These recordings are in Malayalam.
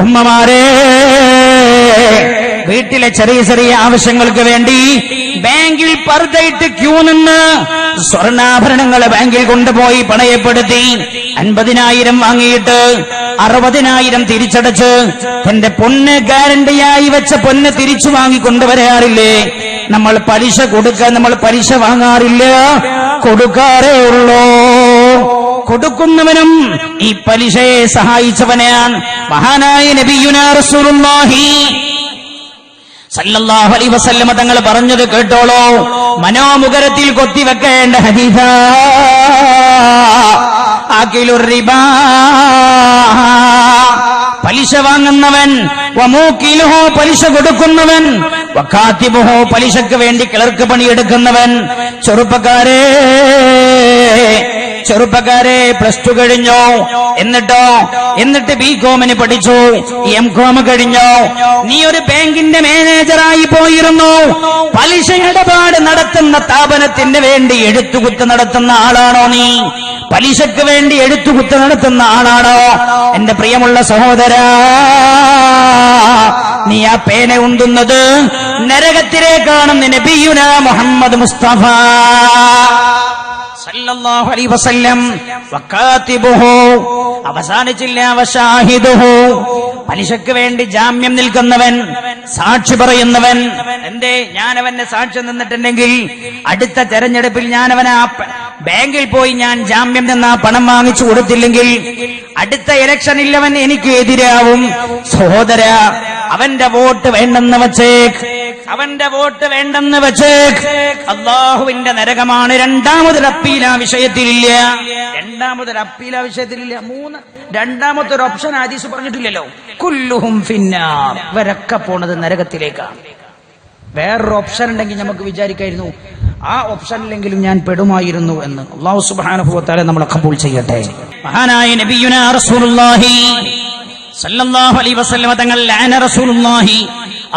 ഉമ്മമാരെ, വീട്ടിലെ ചെറിയ ചെറിയ ആവശ്യങ്ങൾക്ക് വേണ്ടി ബാങ്കിൽ പർദ്ദയിട്ട് ക്യൂ നിന്ന് സ്വർണ്ണാഭരണങ്ങളെ ബാങ്കിൽ കൊണ്ടുപോയി പണയപ്പെടുത്തി 50,000 വാങ്ങിയിട്ട് 60,000 തിരിച്ചടച്ച് എന്റെ പൊന്ന് ഗ്യാരണ്ടിയായി വെച്ച പൊന്ന് തിരിച്ചു വാങ്ങി കൊണ്ടുവരാറില്ലേ? നമ്മൾ പലിശ കൊടുക്കാൻ നമ്മൾ പലിശ വാങ്ങാറില്ല, കൊടുക്കാറേ ഉള്ളൂ. കൊടുക്കുന്നവനും ഈ പലിശയെ സഹായിച്ചവനെയാണ് മഹാനായ നബിയുനാ റസൂലുള്ളാഹി സല്ലല്ലാഹു അലൈഹി വസല്ലമ തങ്ങൾ പറഞ്ഞത് കേട്ടോളൂ. മനോമുഖരത്തിൽ കൊത്തിവെക്കേണ്ട ഹദീസാ. ആകിലുർ റിബാ, പലിശ വാങ്ങുന്നവൻ, വമൂക്കിലുഹു, പലിശ കൊടുക്കുന്നവൻ, വകാതിബുഹു, പലിശക്ക് വേണ്ടി ക്ലർക്ക് പണിയെടുക്കുന്നവൻ. ചെറുപ്പക്കാരെ +2 കഴിഞ്ഞോ, എന്നിട്ട് ബികോമിന് പഠിച്ചു, എംകോം കഴിഞ്ഞോ, നീ ഒരു ബാങ്കിന്റെ മാനേജറായി പോയിരുന്നു, പലിശ ഇടപാട് നടത്തുന്ന സ്ഥാപനത്തിന് വേണ്ടി എഴുത്തുകുത്ത് നടത്തുന്ന ആളാണോ നീ? പലിശക്ക് വേണ്ടി എഴുത്തുകുത്ത് നടത്തുന്ന ആളാണോ? എന്റെ പ്രിയമുള്ള സഹോദരാ, നീ ആ പേന ഉണ്ടുന്നത് നരകത്തിലേക്കാണെന്ന് നബിയുനാ മുഹമ്മദ് മുസ്തഫ സല്ലല്ലാഹു അലൈഹി വസല്ലം. വകാതിബുഹു, അവസാനിച്ചില്ല, വശാഹിദുഹു, പലിശക്ക് വേണ്ടി ജാമ്യം നിൽക്കുന്നവൻ, സാക്ഷി പറയുന്നവൻ. എന്തേ? ഞാനവന്റെ സാക്ഷി നിന്നിട്ടുണ്ടെങ്കിൽ അടുത്ത തെരഞ്ഞെടുപ്പിൽ ഞാനവനെ ബാങ്കിൽ പോയി ഞാൻ ജാമ്യം നിന്ന് പണം വാങ്ങിച്ചു കൊടുത്തില്ലെങ്കിൽ അടുത്ത ഇലക്ഷനിൽ അവൻ എനിക്ക് എതിരാവും. സഹോദര, അവന്റെ വോട്ട് വേണ്ടെന്ന് വച്ചേക്ക്, അവന്റെ വോട്ട് വേണ്ടെന്ന് വച്ചേക്ക്. അള്ളാഹുവിന്റെ നരകമാണ്. രണ്ടാമതൊരു അപ്പീൽ ആ വിഷയത്തിലില്ല. രണ്ടാമത്തെ ഒരു ഓപ്ഷൻ ഹദീസ് പറഞ്ഞിട്ടില്ലല്ലോ. കുല്ലുഹും ഫിന്നാർ, ഇവരൊക്കെ പോണത് നരകത്തിലേക്കാണ്. വേറൊരു ഓപ്ഷൻ ഉണ്ടെങ്കിൽ നമുക്ക് വിചാരിക്കായിരുന്നു ആ ഓപ്ഷനിലെങ്കിലും ഞാൻ പെടുമായിരുന്നു എന്ന്. അല്ലാഹു സുബ്ഹാനഹു വ തആല നമ്മളെ ഖബൂൽ ചെയ്യട്ടെ. മഹാനായ നബിയുനാ റസൂലുള്ളാഹി സല്ലല്ലാഹു അലൈഹി വസല്ലമ തങ്ങൾ ലഅന റസൂലുള്ളാഹി,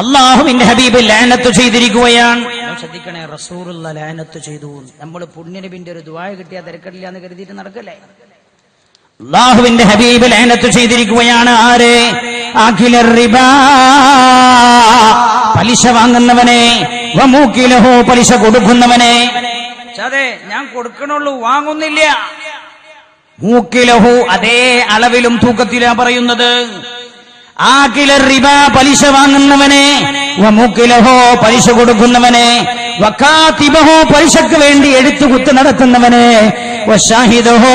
അല്ലാഹുവിന്റെ ഹബീബ് ലഅനത്ത് ചെയ്തിരിക്കുകയാണ്. ശ്രദ്ധിക്കണേ, റസൂലുള്ളാഹി ലഅനത്ത് ചെയ്തു. നമ്മൾ പുണ്യനബിന്റെ ഒരു ദുആ കിട്ടിയാൽ തിരക്കില്ല എന്ന് കരുതിയിട്ട് നടക്കല്ലേ? അല്ലാഹുവിന്റെ ഹബീബ് ലഅനത്ത് ചെയ്തിരിക്കുകയാണ്. ആരെ? ആഖിലർ റിബാ, പലിശ വാങ്ങുന്നവനെ, വമൂക്കിലഹു, പലിശ കൊടുക്കുന്നവനെ. അതെ, ഞാൻ കൊടുക്കണുള്ളൂ, വാങ്ങുന്നില്ല. മൂക്കിലഹു, അതേ അളവിലും തൂക്കത്തിലാ പറയുന്നത്. ആഖിലർ റിബാ, പലിശ വാങ്ങുന്നവനെ, വമൂക്കിലഹു, പലിശ കൊടുക്കുന്നവനെ, വകാതിബഹു, പലിശക്ക് വേണ്ടി എഴുത്തുകുത്ത് നടത്തുന്നവനെ, വശാഹിദഹു,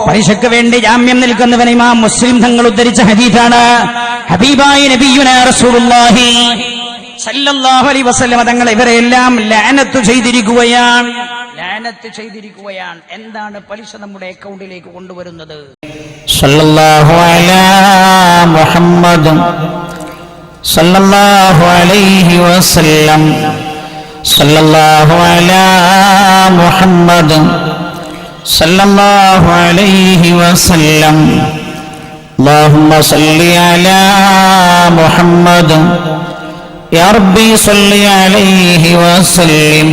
പലിശക്ക് വേണ്ടി ജാമ്യം നിൽക്കുന്നവനെ. ഇമാം മുസ്ലിം തങ്ങൾ ഉദ്ധരിച്ച ഹദീസാണ്. ഹബീബായ നബിയുനാ റസൂലുള്ളാഹി സല്ലല്ലാഹു അലൈഹി വസല്ലം തങ്ങൾ ഇവരെല്ലാം ലഅനത്ത് ചെയ്തിരിക്കുകയാണ്. എന്താണ് പലിശ നമ്മുടെ അക്കൗണ്ടിലേക്ക് കൊണ്ടുവരുന്നത്? സല്ലല്ലാഹു അലാ മുഹമ്മദ് സല്ലല്ലാഹു അലൈഹി വസല്ലം. സല്ലല്ലാഹു അലാ മുഹമ്മദ് സല്ലല്ലാഹു അലൈഹി വസല്ലം. അല്ലാഹുമ്മ സല്ലി അലാ മുഹമ്മദ് യാ റബ്ബി സല്ലി അലൈഹി വസല്ലം.